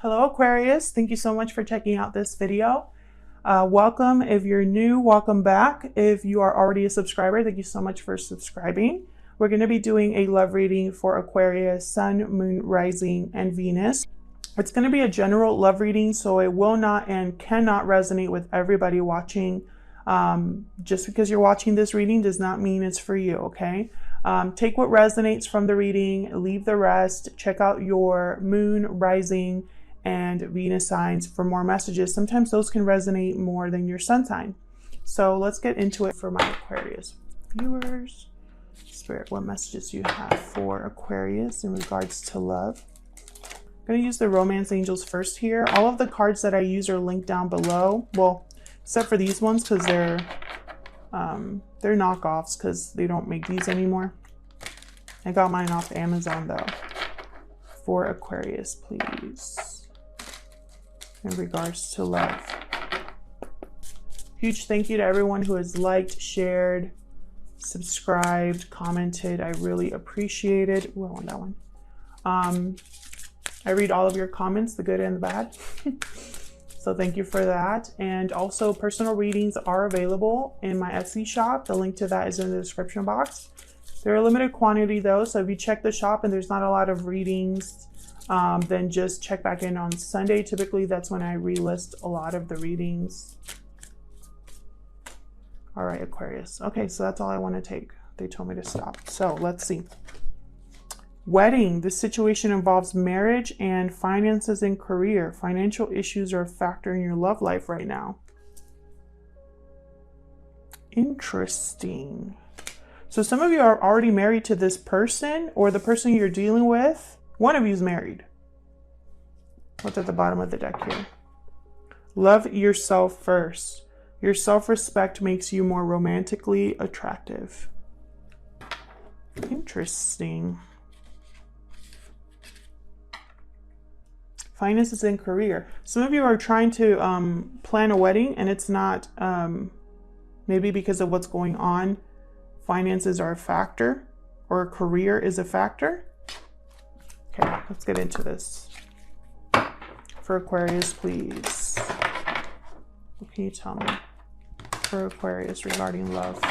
Hello Aquarius, thank you so much for checking out this video. Welcome if you're new, welcome back. If you are already a subscriber, thank you so much for subscribing. We're going to be doing a love reading for Aquarius, Sun, Moon, Rising, and Venus. It's going to be a general love reading, so it will not and cannot resonate with everybody watching. Just because you're watching this reading does not mean it's for you, okay? Take what resonates from the reading, leave the rest. Check out your Moon, Rising, and Venus signs for more messages. Sometimes those can resonate more than your sun sign. So let's get into it for my Aquarius viewers. Spirit, what messages do you have for Aquarius in regards to love? I'm going to use the romance angels first here. All of the cards that I use are linked down below. Well, except for these ones because they're knockoffs because they don't make these anymore. I got mine off Amazon though. For Aquarius, please. In regards to love. Huge thank you to everyone who has liked, shared, subscribed, commented. I really appreciate it. Ooh, I want that one. I read all of your comments, the good and the bad. So thank you for that. And also personal readings are available in my Etsy shop. The link to that is in the description box. They're a limited quantity though. So if you check the shop and there's not a lot of readings, then just check back in on Sunday. Typically that's when I relist a lot of the readings. All right, Aquarius. Okay, so that's all I want to take. They told me to stop. So let's see. Wedding. This situation involves marriage and finances and career. Financial issues are a factor in your love life right now. Interesting. So some of you are already married to this person, or the person you're dealing with. One of you is married. What's at the bottom of the deck here? Love yourself first. Your self-respect makes you more romantically attractive. Interesting. Finances and career. Some of you are trying to plan a wedding and it's not, maybe because of what's going on, finances are a factor or career is a factor. Okay, let's get into this. For Aquarius, please. What can you tell me for Aquarius regarding love?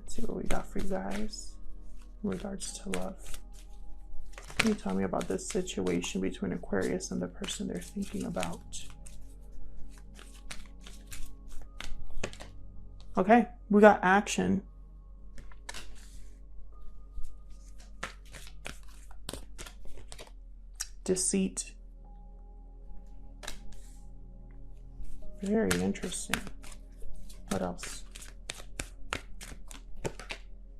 Let's see what we got for you guys in regards to love. Can you tell me about this situation between Aquarius and the person they're thinking about? Okay, we got action. Deceit. Very interesting. What else?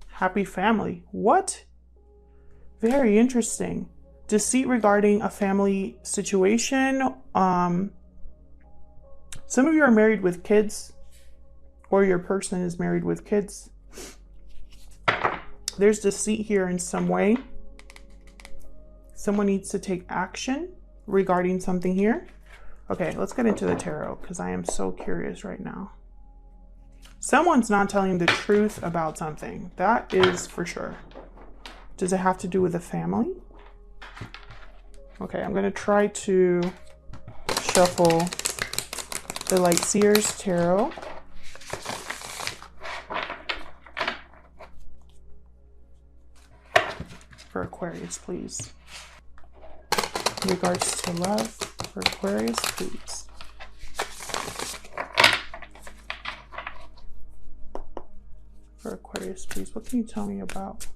Happy family. What? Very interesting. Deceit regarding a family situation. Some of you are married with kids, or your person is married with kids. There's deceit here in some way. Someone needs to take action regarding something here. Okay, let's get into the tarot because I am so curious right now. Someone's not telling the truth about something. That is for sure. Does it have to do with a family? Okay, I'm going to try to shuffle the Light Seers Tarot. For Aquarius, please. In regards to love, for Aquarius, please. For Aquarius, please. What can you tell me about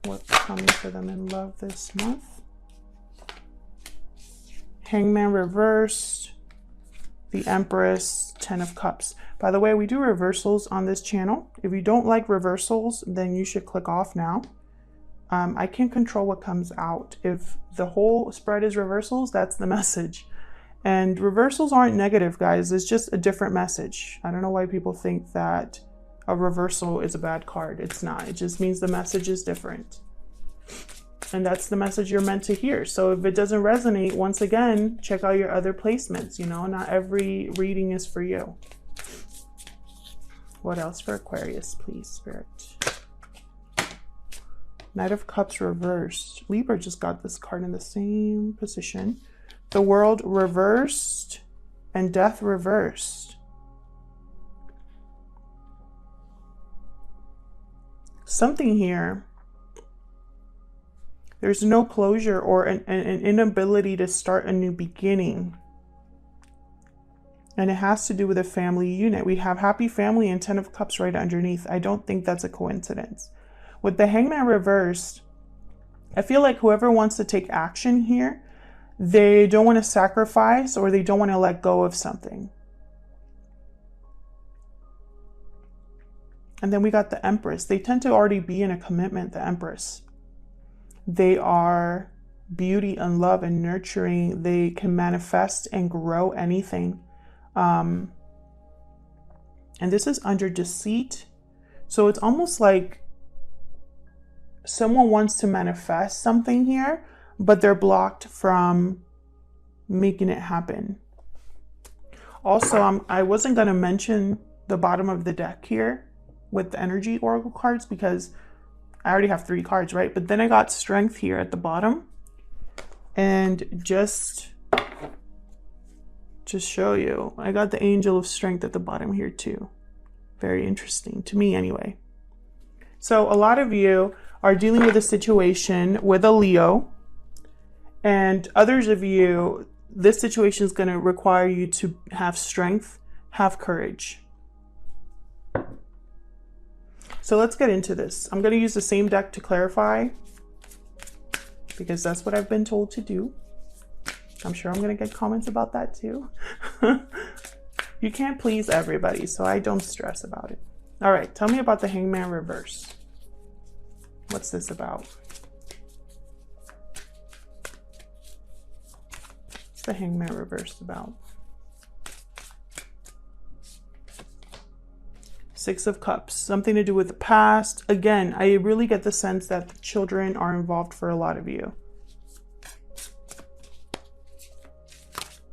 what's coming for them in love this month? Hangman reversed. The Empress, 10 of Cups. By the way, we do reversals on this channel. If you don't like reversals, then you should click off now. I can control what comes out. If the whole spread is reversals, that's the message. And reversals aren't negative, guys. It's just a different message. I don't know why people think that a reversal is a bad card. It's not. It just means the message is different. And that's the message you're meant to hear. So if it doesn't resonate, once again, check out your other placements. You know, not every reading is for you. What else for Aquarius, please, Spirit? Knight of Cups reversed. Libra just got this card in the same position. The World reversed and Death reversed. Something here. There's no closure or an inability to start a new beginning. And it has to do with a family unit. We have happy family and 10 of Cups right underneath. I don't think that's a coincidence. With the Hangman reversed, I feel like whoever wants to take action here, they don't want to sacrifice or they don't want to let go of something. And then we got the Empress. They tend to already be in a commitment, the Empress. They are beauty and love and nurturing. They can manifest and grow anything. And this is under deceit. So it's almost like someone wants to manifest something here, but they're blocked from making it happen. Also, I wasn't going to mention the bottom of the deck here with the energy oracle cards because I already have 3 cards, right? But then I got Strength here at the bottom. And just show you, I got the Angel of Strength at the bottom here too. Very interesting to me anyway. So a lot of you are dealing with a situation with a Leo, and others of you, this situation is going to require you to have strength, have courage. So let's get into this. I'm going to use the same deck to clarify because that's what I've been told to do. I'm sure I'm going to get comments about that too. You can't please everybody, so I don't stress about it. All right, tell me about the Hangman reverse. What's this about? What's the Hangman reversed about? 6 of Cups, something to do with the past. Again, I really get the sense that the children are involved for a lot of you.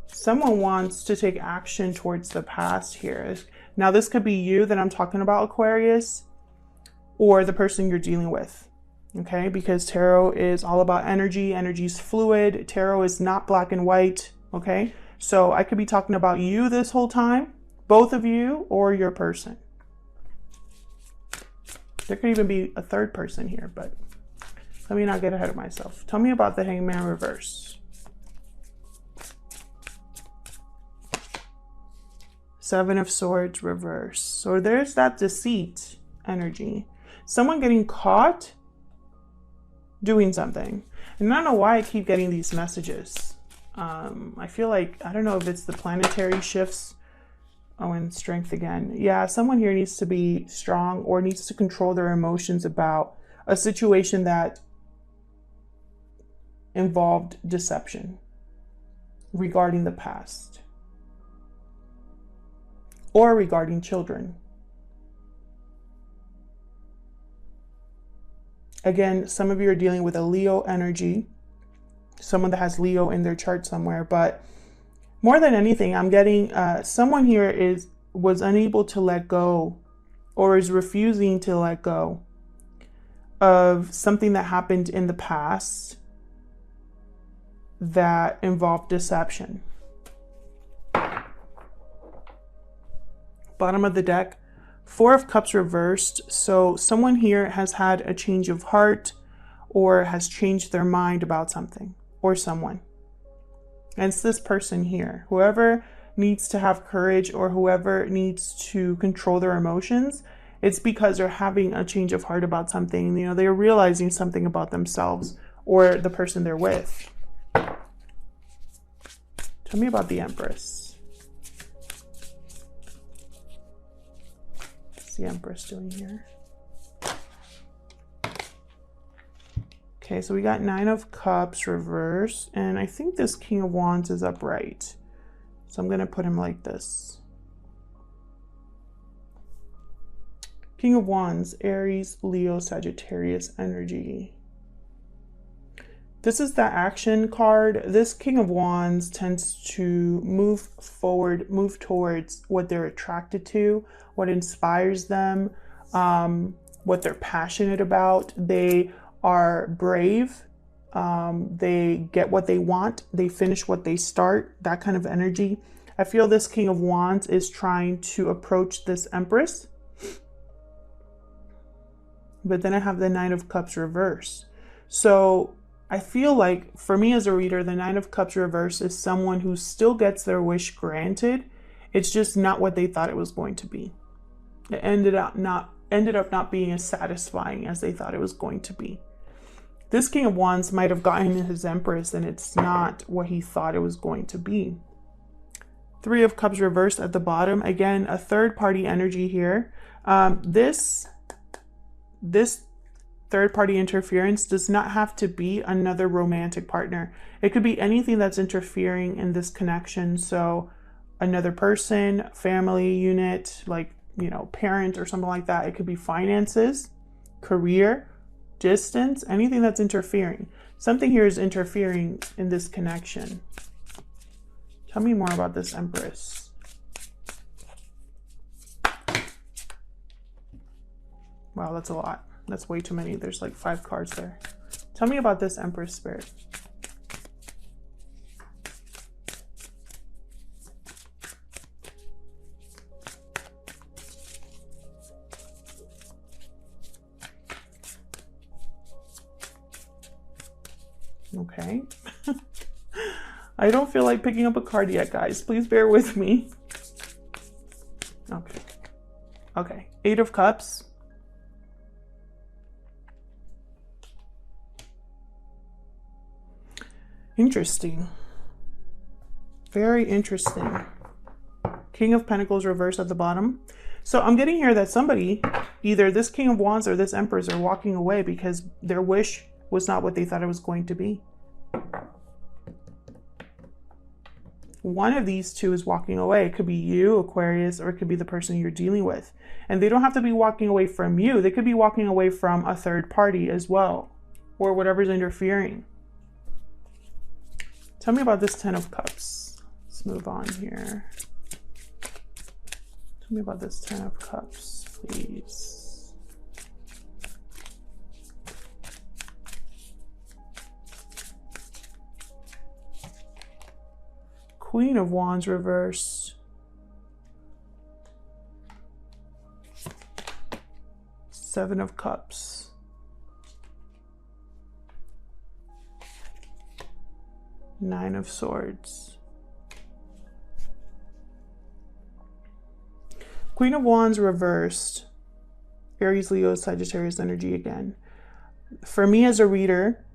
Someone wants to take action towards the past here. Now, this could be you that I'm talking about, Aquarius, or the person you're dealing with, okay? Because tarot is all about energy. Energy is fluid. Tarot is not black and white, okay? So I could be talking about you this whole time, both of you, or your person. There could even be a third person here, but let me not get ahead of myself. Tell me about the Hangman reverse. 7 of Swords reverse. So there's that deceit energy. Someone getting caught doing something. And I don't know why I keep getting these messages. I feel like, I don't know if it's the planetary shifts. Oh, and Strength again. Yeah, someone here needs to be strong or needs to control their emotions about a situation that involved deception regarding the past or regarding children. Again, some of you are dealing with a Leo energy, someone that has Leo in their chart somewhere, but more than anything, I'm getting someone here was unable to let go or is refusing to let go of something that happened in the past that involved deception. Bottom of the deck, 4 of Cups reversed. So someone here has had a change of heart or has changed their mind about something or someone. And it's this person here. Whoever needs to have courage or whoever needs to control their emotions, it's because they're having a change of heart about something. You know, they're realizing something about themselves or the person they're with. Tell me about the Empress. What's the Empress doing here? Okay, so we got 9 of Cups reverse, and I think this King of Wands is upright. So I'm going to put him like this. King of Wands, Aries, Leo, Sagittarius energy. This is the action card. This King of Wands tends to move forward, move towards what they're attracted to, what inspires them, what they're passionate about. They are brave. They get what they want. They finish what they start, that kind of energy. I feel this King of Wands is trying to approach this Empress. But then I have the Nine of Cups reverse. So I feel like for me as a reader, the Nine of Cups reverse is someone who still gets their wish granted. It's just not what they thought it was going to be. It ended up not being as satisfying as they thought it was going to be. This King of Wands might have gotten his Empress and it's not what he thought it was going to be. Three of Cups reversed at the bottom. Again, a third party energy here. This third party interference does not have to be another romantic partner. It could be anything that's interfering in this connection. So another person, family unit, like, you know, parent or something like that. It could be finances, career, distance, anything that's interfering. Something here is interfering in this connection. Tell me more about this Empress. Wow, that's a lot. That's way too many. There's like 5 cards there. Tell me about this Empress spirit. Okay. I don't feel like picking up a card yet, guys. Please bear with me. Okay. Okay. 8 of Cups. Interesting. Very interesting. King of Pentacles reversed at the bottom. So I'm getting here that somebody, either this King of Wands or this Empress, are walking away because their wish was not what they thought it was going to be. One of these two is walking away. It could be you, Aquarius, or it could be the person you're dealing with. And they don't have to be walking away from you. They could be walking away from a third party as well, or whatever's interfering. Tell me about this 10 of Cups. Let's move on here. Tell me about this 10 of Cups, please. Queen of Wands reversed. Seven of Cups. Nine of Swords. Queen of Wands reversed. Aries, Leo, Sagittarius energy again. For me as a reader,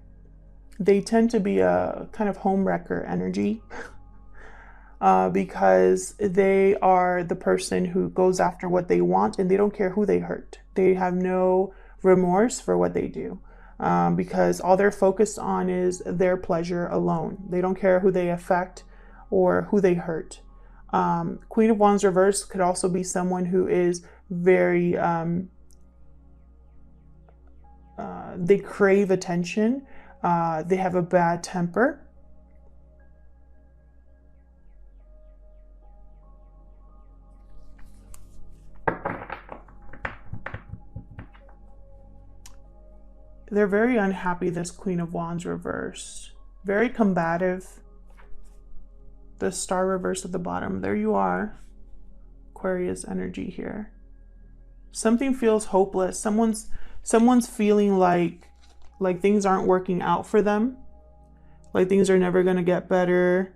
they tend to be a kind of homewrecker energy because they are the person who goes after what they want and they don't care who they hurt. They have no remorse for what they do. Because all they're focused on is their pleasure alone. They don't care who they affect or who they hurt. Queen of Wands reverse could also be someone who is very, they crave attention. They have a bad temper. They're very unhappy, this Queen of Wands reverse. Very combative. The Star reverse at the bottom. There you are. Aquarius energy here. Something feels hopeless. Someone's feeling like things aren't working out for them. Like things are never going to get better.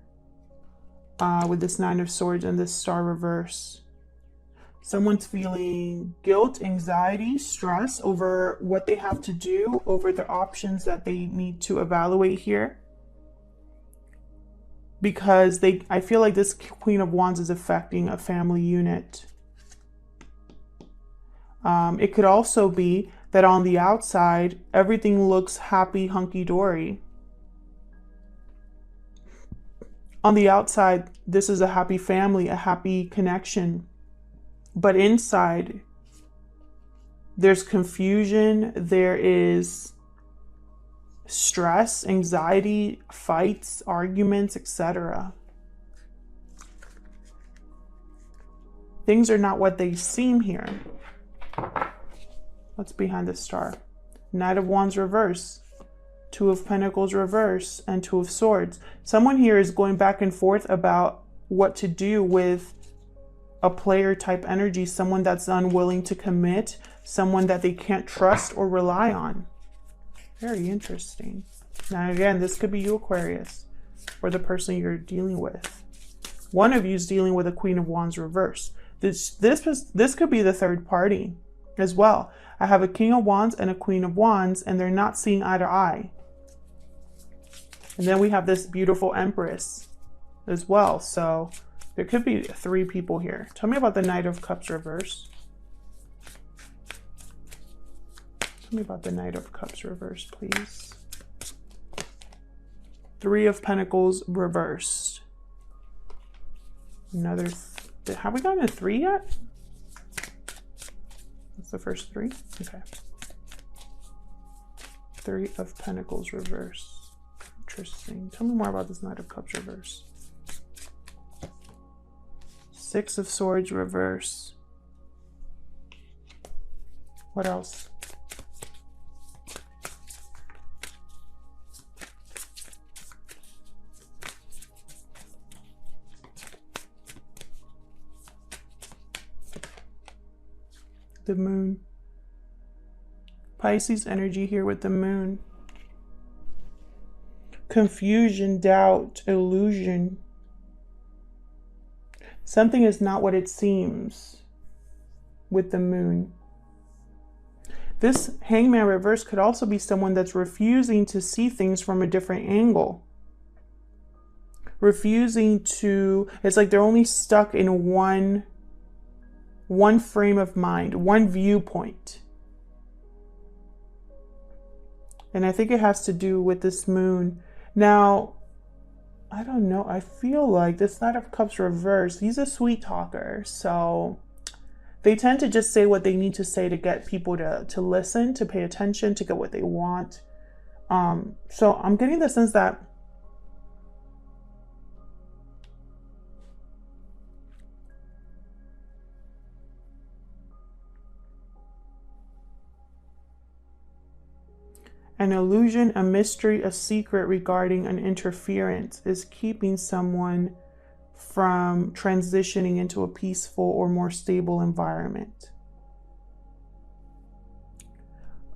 With this Nine of Swords and this Star reverse. Someone's feeling guilt, anxiety, stress over what they have to do, over the options that they need to evaluate here. Because I feel like this Queen of Wands is affecting a family unit. It could also be that on the outside, everything looks happy, hunky-dory. On the outside, this is a happy family, a happy connection. But inside, there's confusion, there is stress, anxiety, fights, arguments, etc. Things are not what they seem here. What's behind the Star? Knight of Wands reverse, Two of Pentacles reverse, and Two of Swords. Someone here is going back and forth about what to do with a player type energy, someone that's unwilling to commit, someone that they can't trust or rely on. Very interesting. Now again, this could be you, Aquarius, or the person you're dealing with. One of you is dealing with a Queen of Wands reverse. This could be the third party as well. I have a King of Wands and a Queen of Wands, and they're not seeing eye to eye. And then we have this beautiful Empress as well. So there could be 3 people here. Tell me about the Knight of Cups reverse. Tell me about the Knight of Cups reverse, please. 3 of Pentacles reversed. Another, have we gotten a 3 yet? That's the first 3? Okay. 3 of Pentacles reverse. Interesting. Tell me more about this Knight of Cups reverse. 6 of Swords reverse. What else? The Moon. Pisces energy here with the Moon. Confusion, doubt, illusion. Something is not what it seems with the Moon. This Hangman reverse could also be someone that's refusing to see things from a different angle. Refusing to, it's like they're only stuck in one frame of mind, one viewpoint. And I think it has to do with this Moon. Now, I don't know. I feel like this Knight of Cups reverse, he's a sweet talker. So they tend to just say what they need to say to get people to listen, to pay attention, to get what they want. So I'm getting the sense that an illusion, a mystery, a secret regarding an interference is keeping someone from transitioning into a peaceful or more stable environment.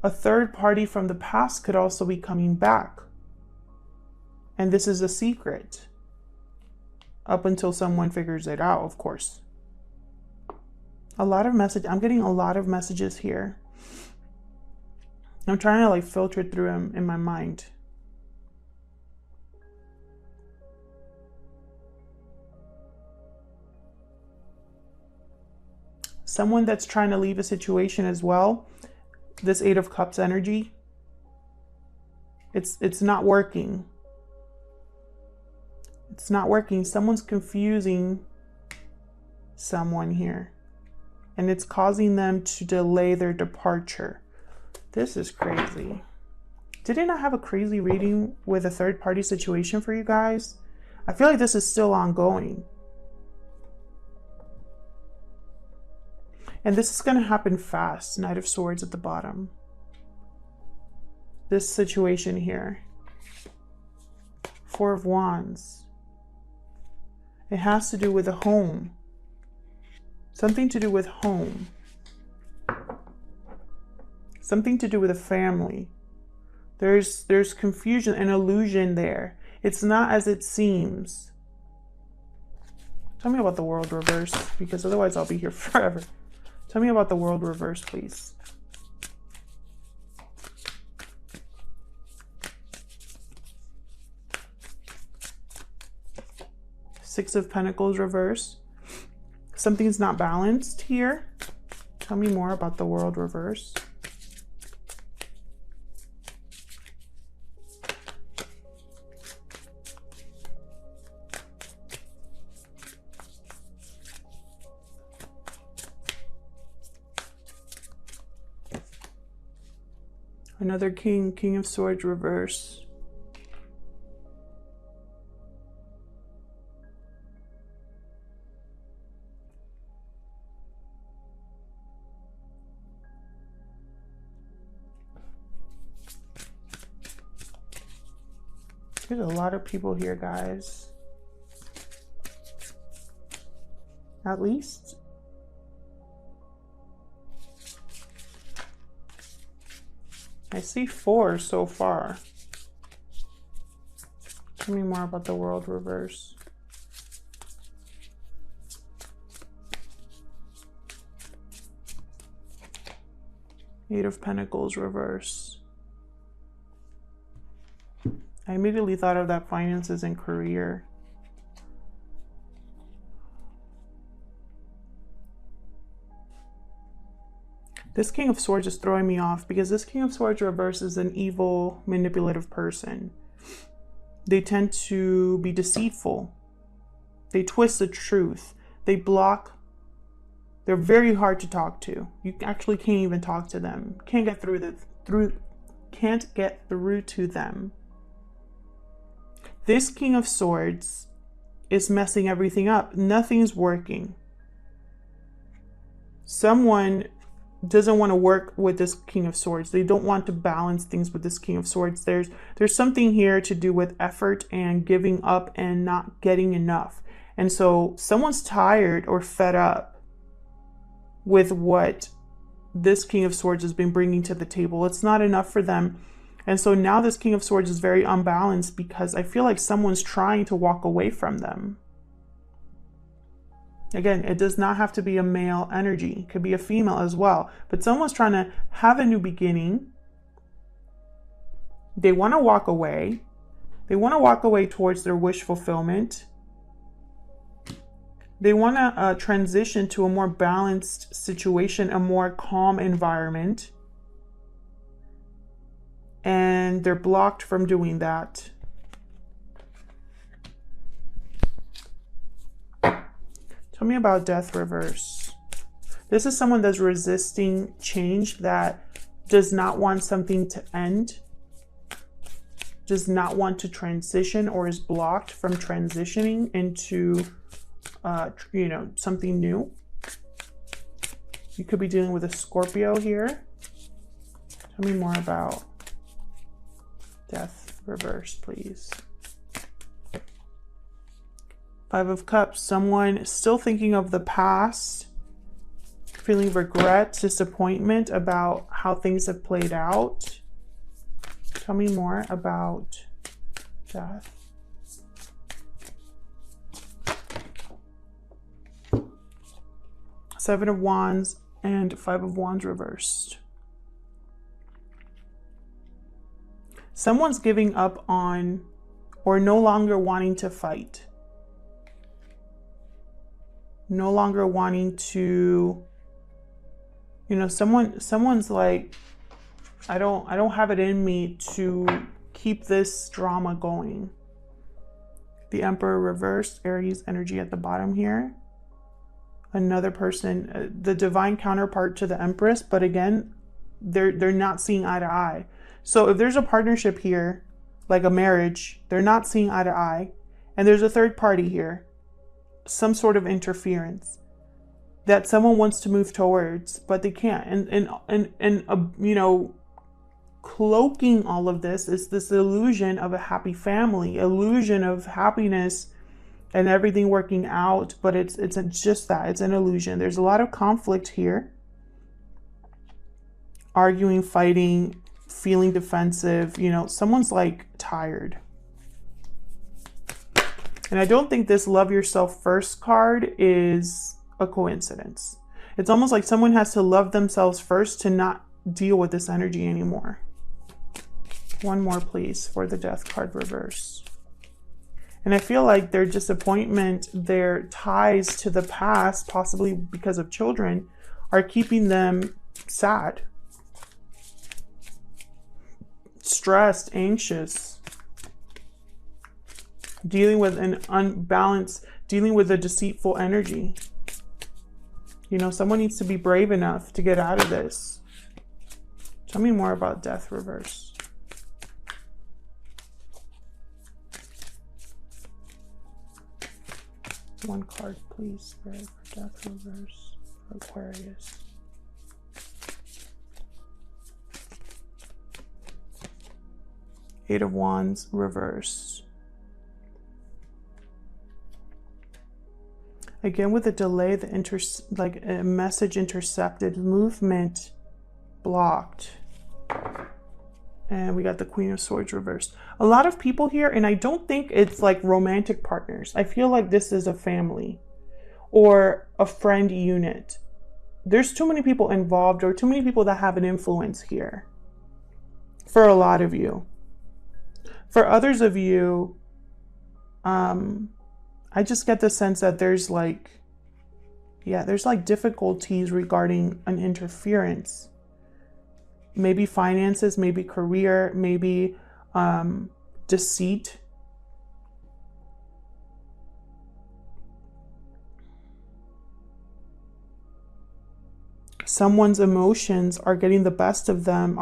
A third party from the past could also be coming back. And this is a secret. Up until someone figures it out, of course. I'm getting a lot of messages here. I'm trying to like filter through them in my mind. Someone that's trying to leave a situation as well. This 8 of Cups energy. It's not working. It's not working. Someone's confusing someone here. And it's causing them to delay their departure. This is crazy. Didn't I have a crazy reading with a third party situation for you guys? I feel like this is still ongoing. And this is going to happen fast. Knight of Swords at the bottom. This situation here. 4 of Wands. It has to do with a home. Something to do with home. Something to do with a family. There's confusion and illusion there. It's not as it seems. Tell me about the World reverse, because otherwise I'll be here forever. Tell me about the World reverse, please. Six of Pentacles reverse. Something's not balanced here. Tell me more about the World reverse. Another king, King of Swords reverse. There's a lot of people here, guys. At least. I see 4 so far. Tell me more about the World reverse. Eight of Pentacles reverse. I immediately thought of that finances and career. This King of Swords is throwing me off because this King of Swords reverse is an evil, manipulative person. They tend to be deceitful. They twist the truth. They block. They're very hard to talk to. You actually can't even talk to them. Can't get through to them. This King of Swords is messing everything up. Nothing's working. Someone doesn't want to work with this King of Swords. They don't want to balance things with this King of Swords. There's something here to do with effort and giving up and not getting enough. And so someone's tired or fed up with what this King of Swords has been bringing to the table. It's not enough for them. And so now this King of Swords is very unbalanced because I feel like someone's trying to walk away from them. Again, it does not have to be a male energy. It could be a female as well. But someone's trying to have a new beginning. They want to walk away. They want to walk away towards their wish fulfillment. They want to transition to a more balanced situation, a more calm environment. And they're blocked from doing that. Tell me about Death reverse. This is someone that's resisting change, that does not want something to end, does not want to transition, or is blocked from transitioning into, something new. You could be dealing with a Scorpio here. Tell me more about Death reverse, please. 5 of Cups, someone still thinking of the past, feeling regret, disappointment about how things have played out. Tell me more about Death. Seven of Wands and 5 of Wands reversed. Someone's giving up on or no longer wanting to fight. No longer wanting to, someone's like, I don't have it in me to keep this drama going. The Emperor reversed, Aries energy at the bottom here. Another person, the divine counterpart to the Empress, but again, they're not seeing eye to eye. So if there's a partnership here, like a marriage, they're not seeing eye to eye, and there's a third party here, some sort of interference that someone wants to move towards, but they can't. And cloaking all of this is this illusion of a happy family, illusion of happiness and everything working out, but it's just that, it's an illusion. There's a lot of conflict here. Arguing, fighting, feeling defensive, someone's like tired. And I don't think this Love Yourself First card is a coincidence. It's almost like someone has to love themselves first to not deal with this energy anymore. One more, please, for the Death card reverse. And I feel like their disappointment, their ties to the past, possibly because of children, are keeping them sad, stressed, anxious, dealing with an unbalanced, dealing with a deceitful energy. Someone needs to be brave enough to get out of this. Tell me more about Death reverse. One card, please, Spirit, for Death reverse for Aquarius. Eight of Wands reverse. Again, with a delay, like a message intercepted, movement blocked. And we got the Queen of Swords reversed. A lot of people here, and I don't think it's like romantic partners. I feel like this is a family or a friend unit. There's too many people involved, or too many people that have an influence here for a lot of you. For others of you, I just get the sense that there's like, there's like difficulties regarding an interference. Maybe finances, maybe career, maybe deceit. Someone's emotions are getting the best of them,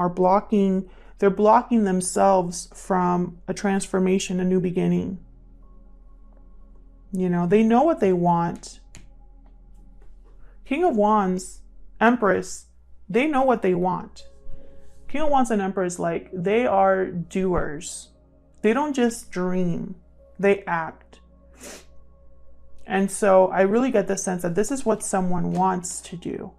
they're blocking themselves from a transformation, a new beginning. You know, they know what they want. King of Wands, Empress, they know what they want. King of Wands and Empress, like, they are doers. They don't just dream, they act. And so I really get the sense that this is what someone wants to do.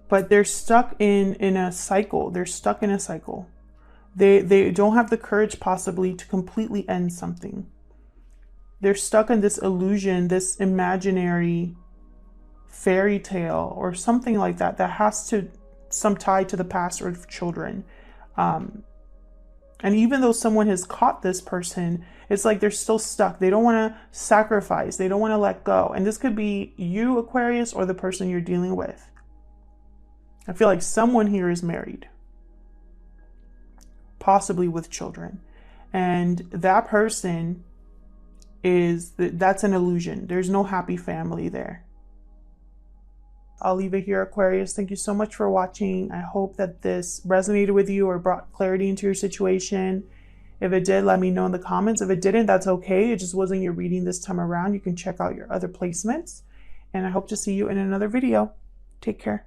But they're stuck in a cycle. They're stuck in a cycle. They don't have the courage possibly to completely end something. They're stuck in this illusion, this imaginary fairy tale or something like that has some tie to the past or children. And even though someone has caught this person, it's like they're still stuck. They don't want to sacrifice. They don't want to let go. And this could be you, Aquarius, or the person you're dealing with. I feel like someone here is married, possibly with children. And that person that's an illusion. There's no happy family there. I'll leave it here, Aquarius. Thank you so much for watching. I hope that this resonated with you or brought clarity into your situation. If it did, let me know in the comments. If it didn't, that's okay. It just wasn't your reading this time around. You can check out your other placements. And I hope to see you in another video. Take care.